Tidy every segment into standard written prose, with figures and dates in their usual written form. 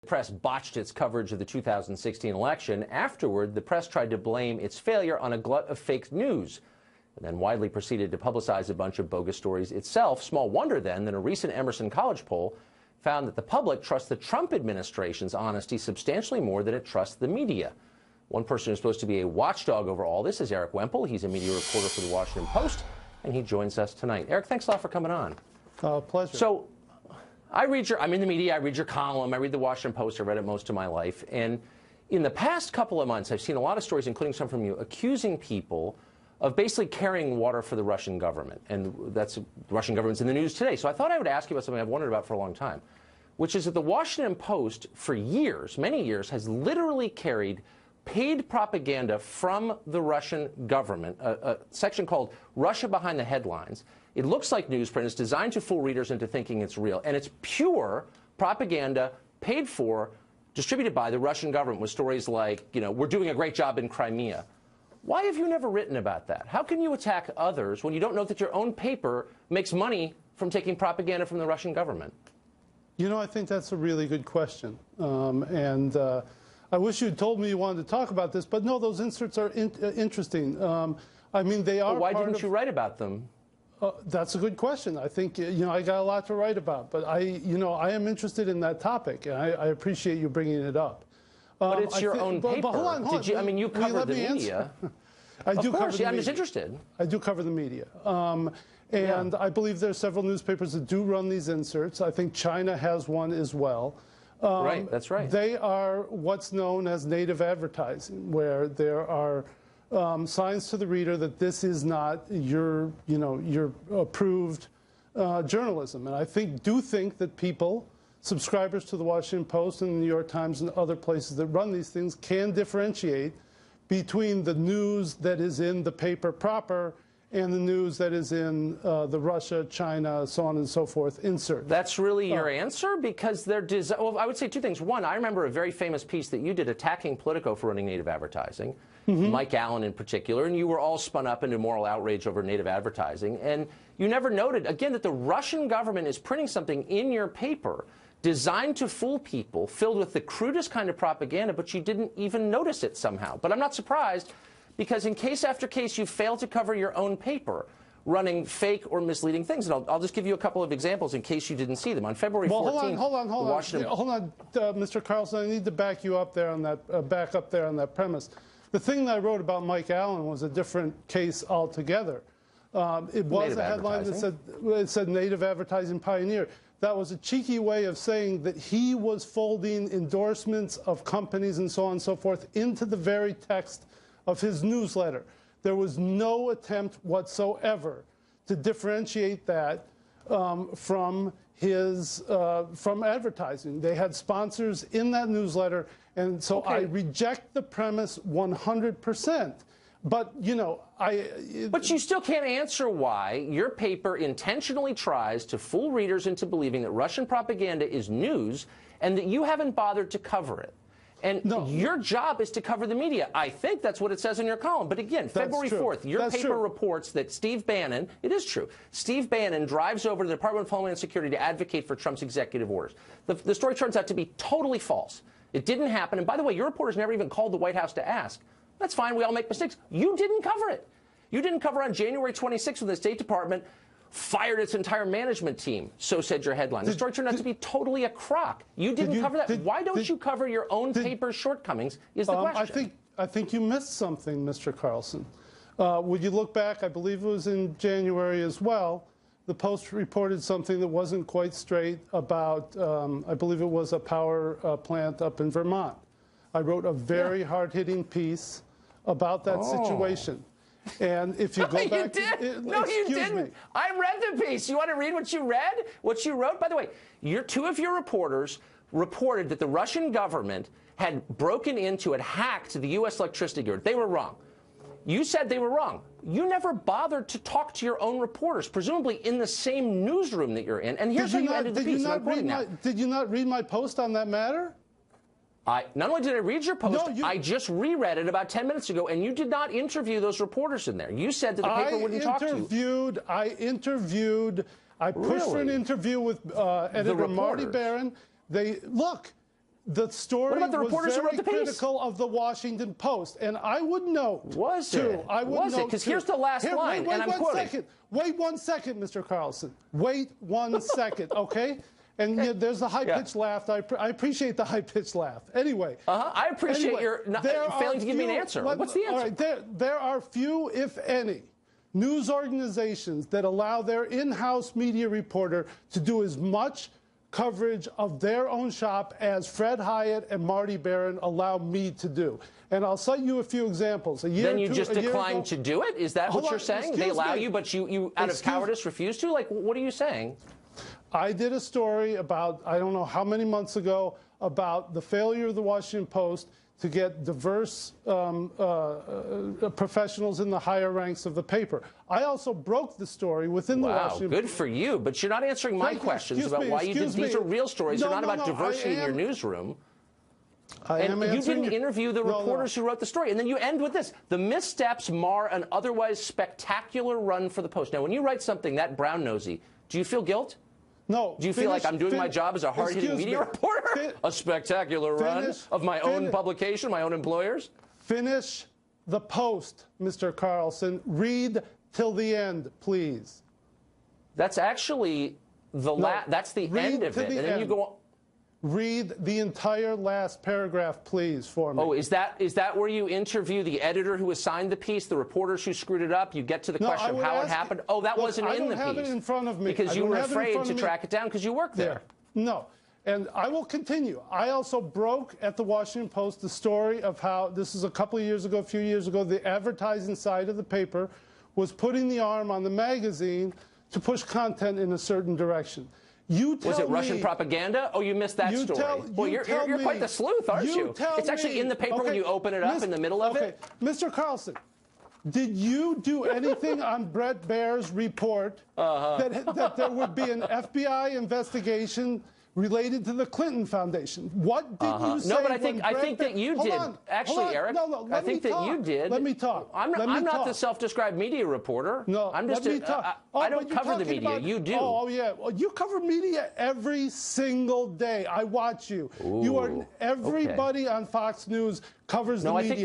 press botched its coverage of the 2016 election. Afterward, the press tried to blame its failure on a glut of fake news, and then widely proceeded to publicize a bunch of bogus stories itself. Small wonder, then, that a recent Emerson College poll found that the public trusts the Trump administration's honesty substantially more than it trusts the media. One person who's supposed to be a watchdog over all this is Erik Wemple. He's a media reporter for the Washington Post, and he joins us tonight. Erik, thanks a lot for coming on. Pleasure. So, I'm in the media, I read your column, I read the Washington Post, I read it most of my life, and in the past couple of months, I've seen a lot of stories, including some from you, accusing people of basically carrying water for the Russian government, and that's the Russian government's in the news today. So I thought I would ask you about something I've wondered about for a long time, which is that the Washington Post, for years, many years, has literally carried paid propaganda from the Russian government, a section called Russia Behind the Headlines. It looks like newsprint. It's designed to fool readers into thinking it's real. And it's pure propaganda paid for, distributed by the Russian government with stories like, you know, we're doing a great job in Crimea. Why have you never written about that? How can you attack others when you don't know that your own paper makes money from taking propaganda from the Russian government? You know, I think that's a really good question. I wish you'd told me you wanted to talk about this, but no, those inserts are interesting. I mean, they are. Well, why didn't you write about them? That's a good question. I think, you know, I got a lot to write about, but I am interested in that topic, and I appreciate you bringing it up. But it's your own paper. But hold on. I mean, you cover the media. I do cover the media. I'm just interested. I do cover the media. I believe there are several newspapers that do run these inserts. I think China has one as well. Right, that's right. They are what's known as native advertising, where there are signs to the reader that this is not your approved journalism. And I do think that people, subscribers to the Washington Post and the New York Times and other places that run these things, can differentiate between the news that is in the paper proper and the news that is in the Russia, China, so on and so forth insert. That's really your answer? Because they're well, I would say two things. One, I remember a very famous piece that you did attacking Politico for running native advertising, Mike Allen in particular, and you were all spun up into moral outrage over native advertising. And you never noted, again, that the Russian government is printing something in your paper designed to fool people, filled with the crudest kind of propaganda, but you didn't even notice it somehow. But I'm not surprised, because in case after case, you fail to cover your own paper, running fake or misleading things. And I'll just give you a couple of examples in case you didn't see them. On February 14th, hold on, Mr. Carlson. I need to back you up there on that, back up there on that premise. The thing that I wrote about Mike Allen was a different case altogether. It was native a headline that said native advertising pioneer. That was a cheeky way of saying that he was folding endorsements of companies and so on and so forth into the very text of his newsletter. There was no attempt whatsoever to differentiate that from advertising. They had sponsors in that newsletter, and so I reject the premise 100%. But, you know, But you still can't answer why your paper intentionally tries to fool readers into believing that Russian propaganda is news and that you haven't bothered to cover it. And your job is to cover the media. I think that's what it says in your column. But again, February 4th, your paper reports that Steve Bannon, it is true, Steve Bannon drives over to the Department of Homeland Security to advocate for Trump's executive orders. The story turns out to be totally false. It didn't happen. And by the way, your reporters never even called the White House to ask. That's fine. We all make mistakes. You didn't cover it. You didn't cover on January 26th when the State Department fired its entire management team, so said your headline. The story turned out to be totally a crock. You didn't cover that. Why don't you cover your own paper's shortcomings is the question. I think you missed something, Mr. Carlson. Would you look back, I believe it was in January as well, the Post reported something that wasn't quite straight about, I believe it was a power plant up in Vermont. I wrote a very hard-hitting piece about that situation. And if you go back, no, you didn't. I read the piece. You want to read what you read? What you wrote? By the way, two of your reporters reported that the Russian government had broken into and hacked the U.S. electricity grid. They were wrong. You said they were wrong. You never bothered to talk to your own reporters, presumably in the same newsroom that you're in. And here's how you ended the piece. Did you not read my post on that matter? Not only did I read your post, I just reread it about 10 minutes ago, and you did not interview those reporters in there. You said that the paper wouldn't talk to you. I pushed for an interview with editor Marty Baron. The story What about the reporters was who wrote very the piece? critical of the Washington Post, and I would note. Was too, it? I would Was it? note Because too. here's the last line, wait and I'm one quoting. second. Wait 1 second, Mr. Carlson. Wait 1 second, okay? And there's the high-pitched laugh. I appreciate the high-pitched laugh. Anyway. I appreciate your failing to give me an answer. What's the answer? All right, there are few, if any, news organizations that allow their in-house media reporter to do as much coverage of their own shop as Fred Hyatt and Marty Baron allow me to do. And I'll cite you a few examples. Then you just declined to do it? Is that what you're saying? They allow you, but you out of cowardice refuse to? Like, what are you saying? I did a story about, I don't know how many months ago, about the failure of the Washington Post to get diverse professionals in the higher ranks of the paper. I also broke the story within the Washington Post. Good for you, but you're not answering my questions about why you did. These are real stories. They're not about diversity in your newsroom. You didn't interview the reporters who wrote the story. And then you end with this. The missteps mar an otherwise spectacular run for the Post. Now, when you write something that brown-nosy, do you feel guilt? No. Do you feel like I'm doing my job as a hard-hitting media reporter? A spectacular run of my own publication, my own employers? Finish the Post, Mr. Carlson. Read till the end, please. That's actually that's the end of it. And then you go on. Read the entire last paragraph, please, for me. Oh, is that where you interview the editor who assigned the piece, the reporters who screwed it up? You get to the question of how it happened? Oh, that wasn't in the piece. I don't have it in front of me. Because you were afraid to track it down because you work there. No. And I will continue. I also broke at the Washington Post the story of how, this is a couple of years ago, a few years ago, the advertising side of the paper was putting the arm on the magazine to push content in a certain direction. Was it Russian propaganda? Oh, you missed that story. Well, you're quite the sleuth, aren't you? It's actually in the paper when you open it up in the middle of it. Mr. Carlson, did you do anything on Bret Baier's report that there would be an FBI investigation related to the Clinton Foundation? What did you say? No, but I think that you did. Actually, Eric, I think that you did. Let me talk. I'm not the self-described media reporter. No, I'm just I don't cover the media. You do. Oh, yeah. Well, you cover media every single day. I watch you. Everybody on Fox News covers the media. No, I think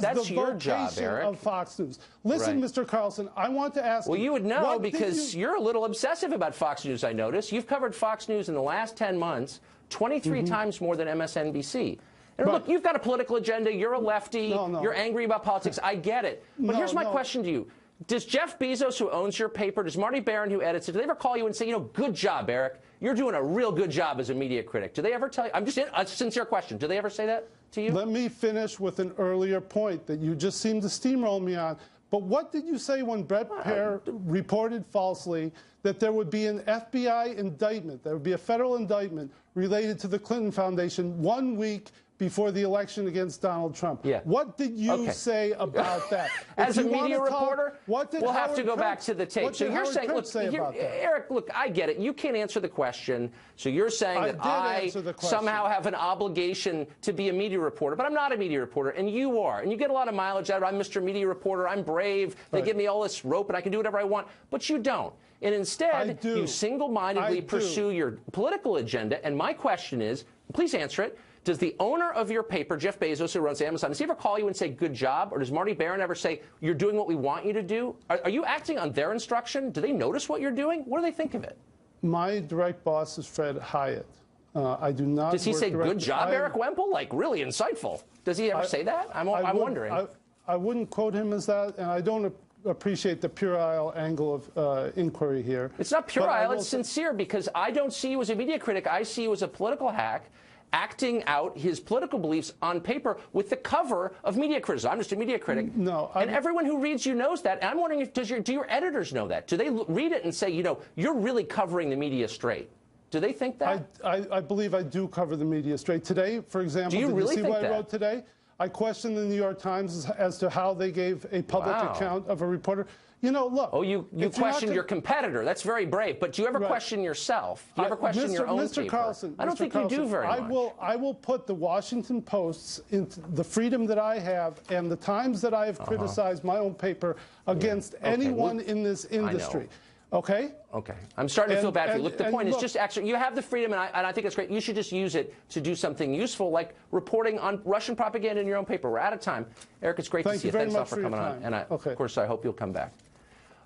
that's your job, Eric. Of Fox News. Listen, Mr. Carlson, I want to ask you. Well, you would know because you're a little obsessive about Fox News, I notice. You've covered Fox News in the last 10 months 23 times more than MSNBC. And look, you've got a political agenda. You're a lefty. You're angry about politics. I get it. But here's my question to you. Does Jeff Bezos, who owns your paper, does Marty Baron, who edits it, do they ever call you and say, good job, Eric. You're doing a real good job as a media critic. Do they ever tell you? I'm just a sincere question. Do they ever say that to you? Let me finish with an earlier point that you just seemed to steamroll me on. But what did you say when Bret Baier reported falsely that there would be an FBI indictment, there would be a federal indictment related to the Clinton Foundation 1 week before the election against Donald Trump? Yeah. What did you say about that? As a media reporter, we'll have to go back to the tape. So you're saying, look, Eric, look, I get it. You can't answer the question. So you're saying that I somehow have an obligation to be a media reporter, but I'm not a media reporter, and you are. And you get a lot of mileage out of it. I'm Mr. Media Reporter. I'm brave. They give me all this rope, and I can do whatever I want. But you don't. And instead, you single-mindedly pursue your political agenda. And my question is, please answer it. Does the owner of your paper, Jeff Bezos, who runs Amazon, does he ever call you and say, good job? Or does Marty Baron ever say, you're doing what we want you to do? Are you acting on their instruction? Do they notice what you're doing? What do they think of it? My direct boss is Fred Hyatt. I do not. Does he say, good job, Eric Wemple? Like, really insightful. Does he ever say that? I'm wondering. I wouldn't quote him as that, and I don't appreciate the puerile angle of inquiry here. It's not puerile, it's sincere, because I don't see you as a media critic. I see you as a political hack acting out his political beliefs on paper with the cover of media criticism. I'm just a media critic. No, and everyone who reads you knows that. And I'm wondering, do your editors know that? Do they read it and say, you're really covering the media straight? Do they think that? I believe I do cover the media straight. Today, for example, did you see what I wrote today? I questioned the New York Times as to how they gave a public account of a reporter. Look. Oh, you questioned your competitor. That's very brave. But do you ever question yourself? Do you ever question your own Mr. paper? Carlson, I don't think you do very much. I will put the Washington Post's, into the freedom that I have and the times that I have criticized my own paper against anyone in this industry. Okay? Okay. I'm starting to feel bad for you. Look, the point is look, just actually, you have the freedom, and I think it's great. You should just use it to do something useful, like reporting on Russian propaganda in your own paper. We're out of time. Erik, it's great to see you. Thanks a lot for coming on. And of course, I hope you'll come back.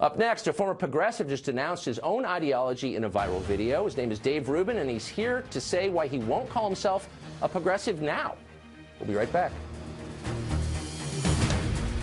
Up next, a former progressive just announced his own ideology in a viral video. His name is Dave Rubin, and he's here to say why he won't call himself a progressive now. We'll be right back.